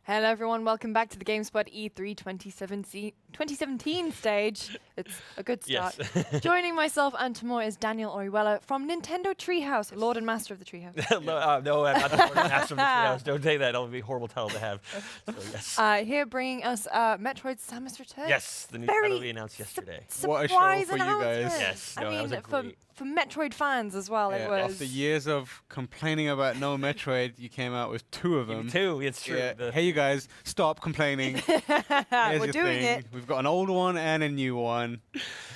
Hello everyone, welcome back to the GameSpot E3 2017 stage. It's a good start. Yes. Joining myself and Tamor is Daniel Orihuela from Nintendo Treehouse, Lord and Master of the Treehouse. No, I'm not the Lord and Master of the Treehouse. Don't say that. That'll be a horrible title to have. So, yes. Here bringing us Metroid Samus Returns. Yes, the new Very title we announced yesterday. What a show surprise for you guys. announcement. Yes, I no, that mean, was a great- for Metroid fans as well, it was. After years of complaining about no Metroid, you came out with two of them. Two, it's true. Yeah. The- Hey, you guys, stop complaining. Here's We're your doing thing. it. We've got an old one and a new one.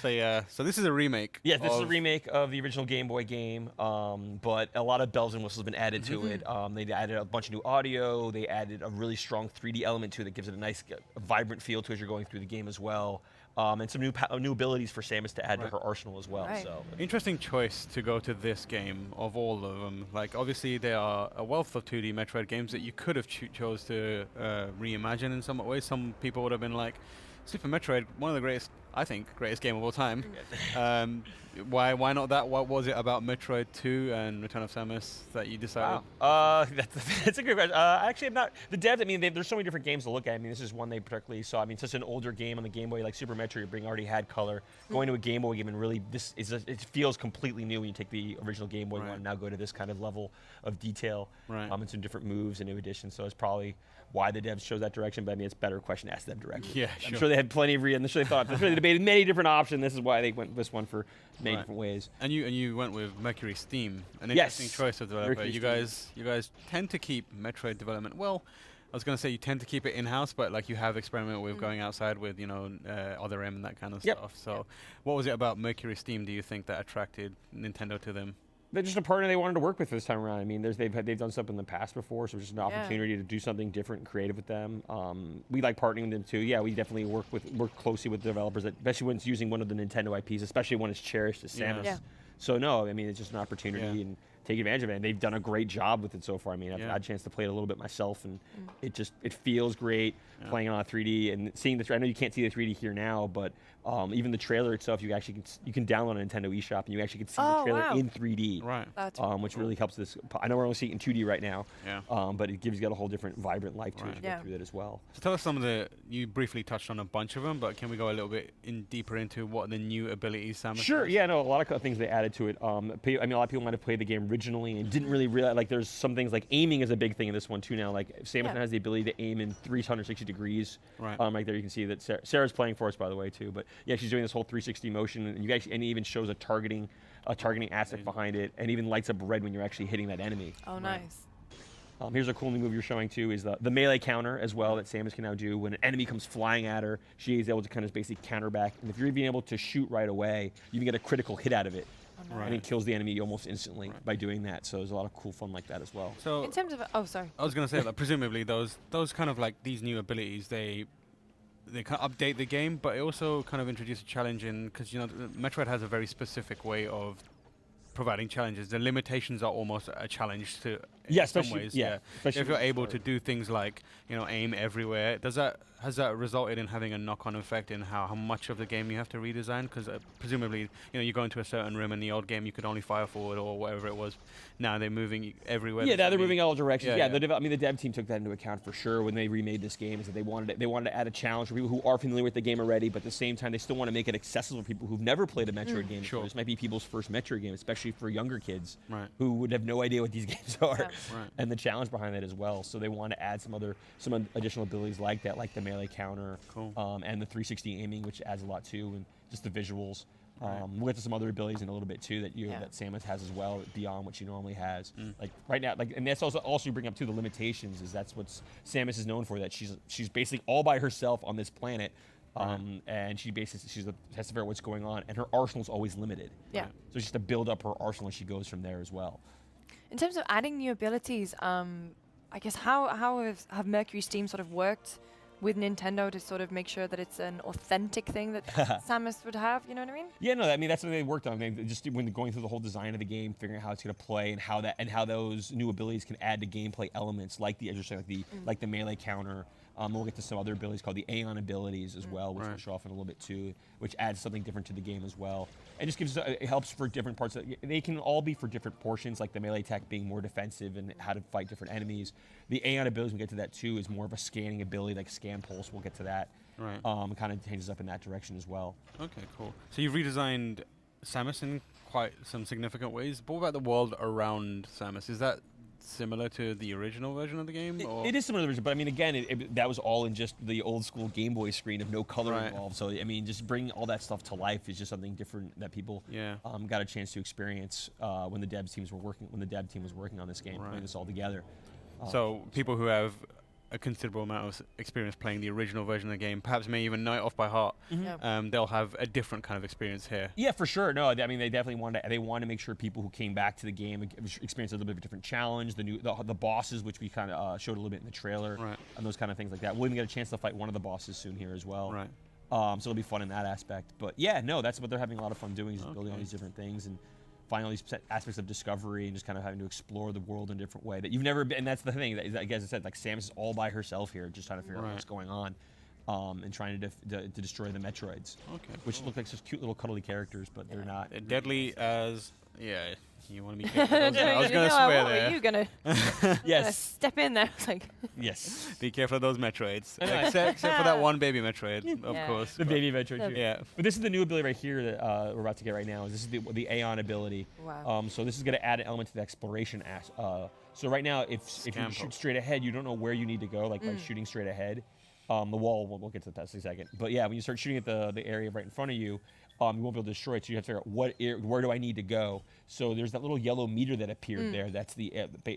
So yeah, so this is a remake. Yes, this is a of- remake of the original Game Boy game, but a lot of bells and whistles have been added to it. They added a bunch of new audio. They added a really strong 3D element to it that gives it a nice, vibrant feel to it as you're going through the game as well. And some new abilities for Samus to add to her arsenal as well. Right. So Interesting choice to go to this game of all of them. Like, obviously, there are a wealth of 2D Metroid games that you could have chose to reimagine in some ways. Some people would have been like, Super Metroid, one of the greatest, I think, greatest game of all time. Why not that? What was it about Metroid 2 and Return of Samus that you decided? Wow. That's a good question. Actually, I'm not. The devs, I mean, there's so many different games to look at. I mean, this is one they particularly saw. I mean, such an older game on the Game Boy, like Super Metroid, already had color. Going to a Game Boy game and really, it feels completely new when you take the original Game Boy one and now go to this kind of level of detail. Right. And some different moves and new additions. So it's probably why the devs chose that direction. But I mean, it's a better question to ask them directly. Yeah, I'm sure. sure they had plenty of I'm sure they debated many different options. This is why they went this one for many different ways. And you went with Mercury Steam, an Yes. interesting choice of developer. Mercury You guys tend to keep Metroid development. Well, I was going to say you tend to keep it in-house, but like you have experimented with going outside with Other M and that kind of stuff. So, what was it about Mercury Steam? Do you think that attracted Nintendo to them? They're just a partner they wanted to work with this time around. I mean, they've done something in the past before, so it's just an opportunity to do something different and creative with them. We like partnering with them too. Yeah, we definitely work closely with developers, especially when it's using one of the Nintendo IPs, especially when it's cherished as Samus. Yeah. So no, I mean it's just an opportunity and take advantage of it. And they've done a great job with it so far. I mean, I've had a chance to play it a little bit myself, and it feels great playing it on 3D and seeing the. I know you can't see the 3D here now, but even the trailer itself, you can download on Nintendo eShop and you actually can see the trailer in 3D. Right. That's Which really helps this. I know we're only seeing it in 2D right now, Yeah. but it gives you a whole different vibrant life to it as you go Yeah. through that as well. So tell us some of the. You briefly touched on a bunch of them, but can we go a little bit deeper into what the new abilities Samus Sure, has? yeah, no, a lot of things they added to it. I mean, a lot of people might have played the game originally and didn't really realize, like, there's some things like aiming is a big thing in this one too now. Like, Samus has the ability to aim in 360 degrees. Right. Right there you can see that Sarah's playing for us, by the way, too. But yeah, she's doing this whole 360 motion, and it even shows a targeting aspect behind it, and even lights up red when you're actually hitting that enemy. Oh, nice. Here's a cool new move you're showing too, is the melee counter as well that Samus can now do. When an enemy comes flying at her, she is able to kind of basically counter back. And if you're even able to shoot right away, you can get a critical hit out of it. And it kills the enemy almost instantly by doing that. So there's a lot of cool fun like that as well. So In terms of, sorry. I was going to say that presumably those kind of like these new abilities they kind of update the game, but it also kind of introduce a challenge in because Metroid has a very specific way of providing challenges. The limitations are almost a challenge to in some ways. Especially If you're able to do things like aim everywhere, has that resulted in having a knock-on effect in how much of the game you have to redesign? Because presumably you go into a certain room in the old game you could only fire forward or whatever it was. Now they're moving everywhere. Yeah, now they're moving all directions. Yeah, the dev team took that into account for sure when they remade this game. Is that they wanted to add a challenge for people who are familiar with the game already, but at the same time they still want to make it accessible for people who've never played a Metroid game. Sure. This might be people's first Metroid game, especially for younger kids Right. who would have no idea what these games are, Right. and the challenge behind that as well. So they want to add some additional abilities like that, like the melee counter, Cool. and the 360 aiming, which adds a lot too, and just the visuals. We'll get to some other abilities in a little bit too that that Samus has as well beyond what she normally has. Like right now, and that's also you bring up too the limitations. Is that's what Samus is known for, that she's basically all by herself on this planet. And she basically has to figure out what's going on, and her arsenal's always limited. Yeah. So she has to build up her arsenal as she goes from there as well. In terms of adding new abilities, I guess how have Mercury Steam sort of worked with Nintendo to sort of make sure that it's an authentic thing that Samus would have. You know what I mean? Yeah, no, I mean that's what they worked on. They just when going through the whole design of the game, figuring out how it's going to play and how those new abilities can add to gameplay elements, like the like the melee counter. We'll get to some other abilities called the Aeion abilities as well, which we'll show off in a little bit too, which adds something different to the game as well. It just gives it helps for different parts. They can all be for different portions, like the melee attack being more defensive and how to fight different enemies. The Aeion abilities, we get to that too, is more of a scanning ability, like Scan Pulse. We'll get to that. Right. Kind of changes up in that direction as well. Okay, cool. So you've redesigned Samus in quite some significant ways. But what about the world around Samus? Is that similar to the original version of the game? It is similar to the original, but I mean, again, that was all in just the old school Game Boy screen of no color involved. So I mean, just bringing all that stuff to life is just something different that people got a chance to experience when the dev team was working on this game, putting this all together. So people who have a considerable amount of experience playing the original version of the game, perhaps may even know it off by heart, they'll have a different kind of experience here. Yeah, for sure. No, I mean, they definitely want to make sure people who came back to the game experience a little bit of a different challenge. The bosses, which we kind of showed a little bit in the trailer, and those kind of things like that. We'll even get a chance to fight one of the bosses soon here as well. Right. So it'll be fun in that aspect. But yeah, no, that's what they're having a lot of fun doing, is building all these different things and finding all these aspects of discovery and just kind of having to explore the world in a different way that you've never been. And that's the thing, that, like, as I said, like Samus is all by herself here, just trying to figure out what's going on, and trying to destroy the Metroids. Okay. Which look like such cute little cuddly characters, but they're not. Deadly as you want to be careful. I was going to swear there. What were you gonna? Yes. Step in there. Like. Yes. Be careful of those Metroids. except for that one baby Metroid, of course. The baby Metroid. Yeah. But this is the new ability right here that we're about to get right now. This is the Aeion ability. Wow. So this is going to add an element to the exploration. So right now, if you shoot straight ahead, you don't know where you need to go. Like by shooting straight ahead, the wall. We'll get to that in a second. But yeah, when you start shooting at the area right in front of you. You won't be able to destroy it, so you have to figure out where do I need to go. So there's that little yellow meter that appeared there. That's the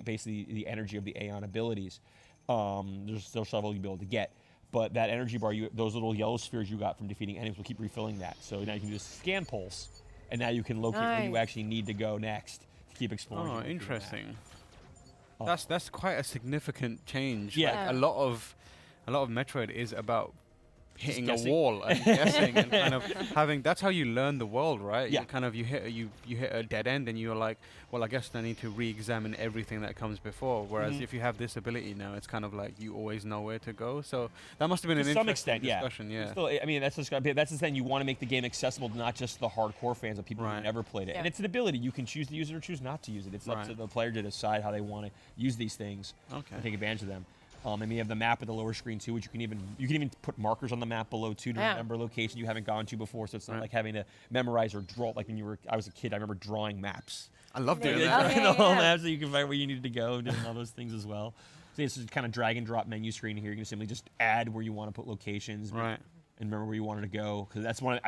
basically the energy of the Aeion abilities. There's still several you'll be able to get, but that energy bar, those little yellow spheres you got from defeating enemies, will keep refilling that. So now you can do a Scan Pulse, and now you can locate where you actually need to go next to keep exploring. Oh, interesting. That's quite a significant change. Yeah. Like, a lot of Metroid is about hitting a wall and guessing and kind of having. That's how you learn the world, right? Yeah. You hit a dead end and you're like, well, I guess I need to re-examine everything that comes before. Whereas if you have this ability now, it's kind of like you always know where to go. So that must have been to an some interesting extent, discussion. Yeah. Still, I mean, that's the thing. You want to make the game accessible to not just the hardcore fans, but people who never played it. And it's an ability. You can choose to use it or choose not to use it. It's up to the player to decide how they want to use these things and take advantage of them. And you have the map at the lower screen too, which you can even put markers on the map below too to remember locations you haven't gone to before. So it's not like having to memorize or draw. Like when I was a kid, I remember drawing maps. I love doing that. All maps that you can find where you needed to go, and doing all those things as well. So this is kind of drag and drop menu screen here. You can simply just add where you want to put locations, and remember where you wanted to go. Because that's one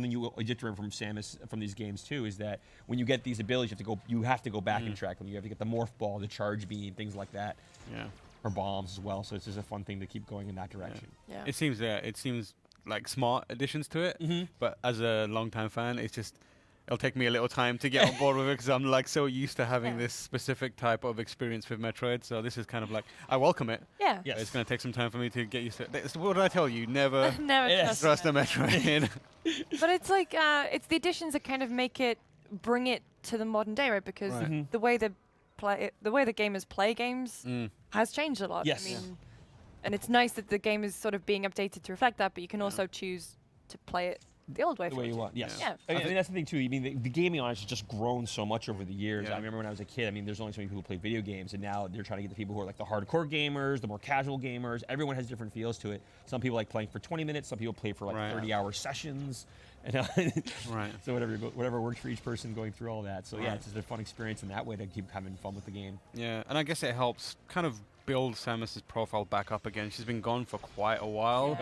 thing you get to remember from Samus from these games too, is that when you get these abilities, you have to go back and track them. You have to get the morph ball, the charge beam, things like that. Yeah. Or bombs as well, so it's just a fun thing to keep going in that direction. Yeah. It seems like smart additions to it, but as a long-time fan, it'll take me a little time to get on board with it because I'm like so used to having this specific type of experience with Metroid. So this is kind of like I welcome it. Yeah. Yes. It's going to take some time for me to get used to it. What did I tell you? Never trust a Metroid. But it's like it's the additions that kind of bring it to the modern day, right? Because the way the gamers play games has changed a lot. Yes. I mean, and it's nice that the game is sort of being updated to reflect that, but you can also choose to play it the old way. The way you want. Yes. Yeah. I mean, that's the thing too. I mean, the gaming audience has just grown so much over the years. Yeah. I remember when I was a kid. I mean, there's only so many people who play video games, and now they're trying to get the people who are like the hardcore gamers, the more casual gamers. Everyone has different feels to it. Some people like playing for 20 minutes. Some people play for like 30-hour sessions. So whatever works for each person going through all that. So yeah, it's just a fun experience in that way to keep having fun with the game. Yeah, and I guess it helps kind of build Samus's profile back up again. She's been gone for quite a while.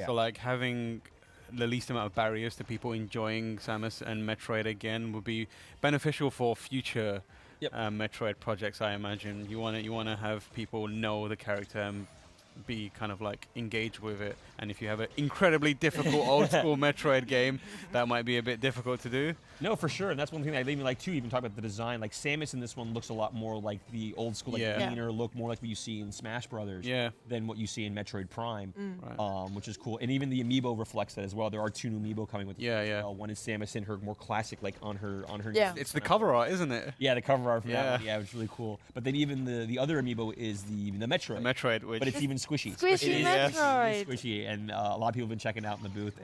So like having the least amount of barriers to people enjoying Samus and Metroid again would be beneficial for future Metroid projects. I imagine you want to have people know the character and be kind of like engaged with it. And if you have an incredibly difficult old school Metroid game, that might be a bit difficult to do. No, for sure, and that's one thing I even like too. Even talk about the design. Like Samus in this one looks a lot more like the old school, like cleaner look, more like what you see in Smash Brothers, than what you see in Metroid Prime, which is cool. And even the amiibo reflects that as well. There are 2 new amiibo coming with. One is Samus in her more classic, like on her. It's the cover art, isn't it? Yeah, the cover art from that one. Yeah, it's really cool. But then even the other amiibo is the Metroid. The Metroid, but it's even squishy. Squishy Metroid. Squishy, and a lot of people have been checking out in the booth.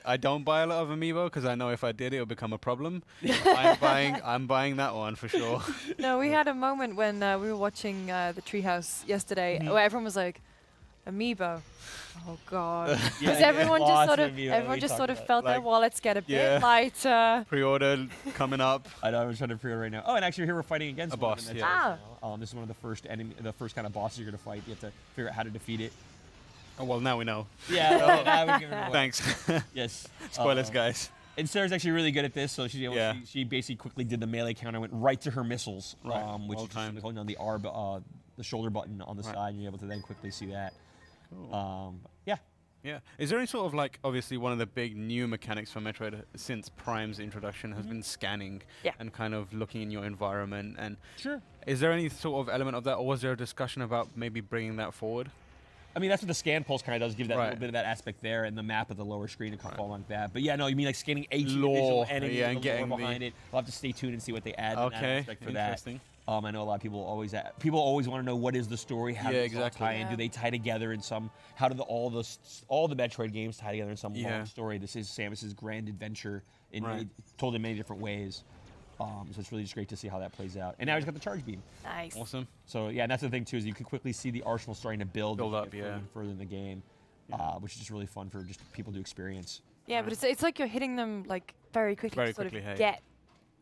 I don't buy a lot of amiibo because I know if I did, it would become a problem. I'm buying that one for sure. No, we had a moment when we were watching the Treehouse yesterday, where everyone was like, "Amiibo, oh god," because everyone just sort of felt their wallets get a bit lighter. Pre-order coming up. I know, I'm trying to pre-order right now. Oh, and actually here we're fighting against a boss. This is one of the first the first kind of bosses you're gonna fight. You have to figure out how to defeat it. Oh, well, now we know. Yeah, now we've given it away. Thanks. Yes. Spoilers, guys. And Sarah's actually really good at this, so she basically quickly did the melee counter, went right to her missiles, which is just holding on the shoulder button on the side, and you're able to then quickly see that. Cool. Yeah. Is there any sort of like, obviously one of the big new mechanics for Metroid since Prime's introduction has been scanning and kind of looking in your environment, and is there any sort of element of that, or was there a discussion about maybe bringing that forward? I mean, that's what the scan pulse kind of does, give that little bit of that aspect there, and the map of the lower screen to kind of fall like that. But yeah, no, you mean like scanning each individual enemy and getting the lore behind it. We'll have to stay tuned and see what they add in that aspect for that. I know a lot of people always want to know what is the story, how does it tie in, do they tie together in some, how do all the Metroid games tie together in some long story? This is Samus's grand adventure told in many different ways. So it's really just great to see how that plays out. And now he's got the charge beam. Nice. Awesome. So yeah, and that's the thing too, is you can quickly see the arsenal starting to build up further in the game, which is just really fun for just people to experience. Yeah, but it's like you're hitting them like very quickly,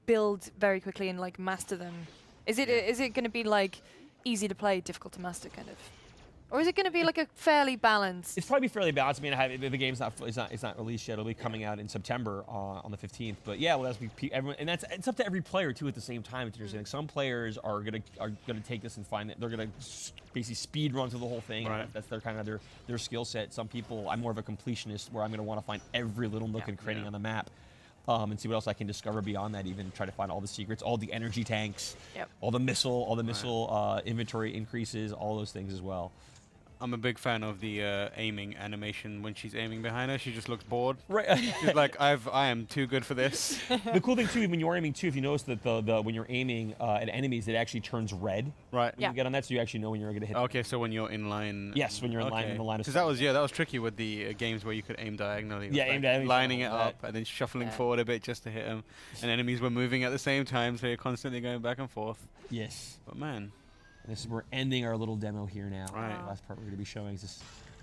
build very quickly and like master them. Is it going to be like easy to play, difficult to master kind of? Or is it going to be like a fairly balanced? It's probably fairly balanced. I mean, the game's not released yet. It'll be coming out in September on the 15th. But yeah, well, everyone, and it's up to every player too at the same time. It's interesting. Like, some players are gonna take this and find that they're gonna basically speed run through the whole thing. Right. That's their kind of their skill set. Some people, I'm more of a completionist, where I'm gonna want to find every little nook and cranny on the map. And see what else I can discover beyond that. Even try to find all the secrets, all the energy tanks, all the missile inventory increases, all those things as well. I'm a big fan of the aiming animation. When she's aiming behind her, she just looks bored. Right. She's like, I am too good for this. The cool thing too, when you're aiming too, if you notice that when you're aiming at enemies, it actually turns red. Right. When you get on that, so you actually know when you're going to hit. Okay, so when you're in line. Yes, when you're in line of sight. Because that was tricky with the games where you could aim diagonally. Aim diagonally. Lining it up and then shuffling forward a bit just to hit them, and enemies were moving at the same time, so you're constantly going back and forth. Yes. But man. We're ending our little demo here now. Right. The last part we're going to be showing is this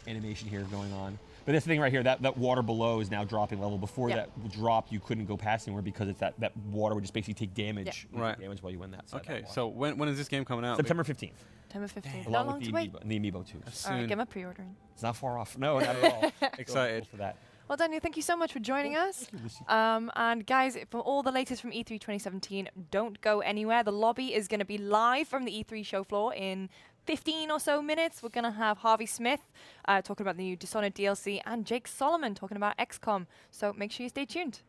animation here going on. But this thing right here, that water below is now dropping level. Before that dropped, you couldn't go past anywhere because it's that water would just basically take damage. Damage while you win that. Okay, so when is this game coming out? September 15th. September 15th. Along with the amiibo too. All right, get my pre-ordering. It's not far off. No, not at all. Excited for that. Well, Daniel, thank you so much for joining us. And guys, for all the latest from E3 2017, don't go anywhere. The lobby is going to be live from the E3 show floor in 15 or so minutes. We're going to have Harvey Smith talking about the new Dishonored DLC and Jake Solomon talking about XCOM. So make sure you stay tuned.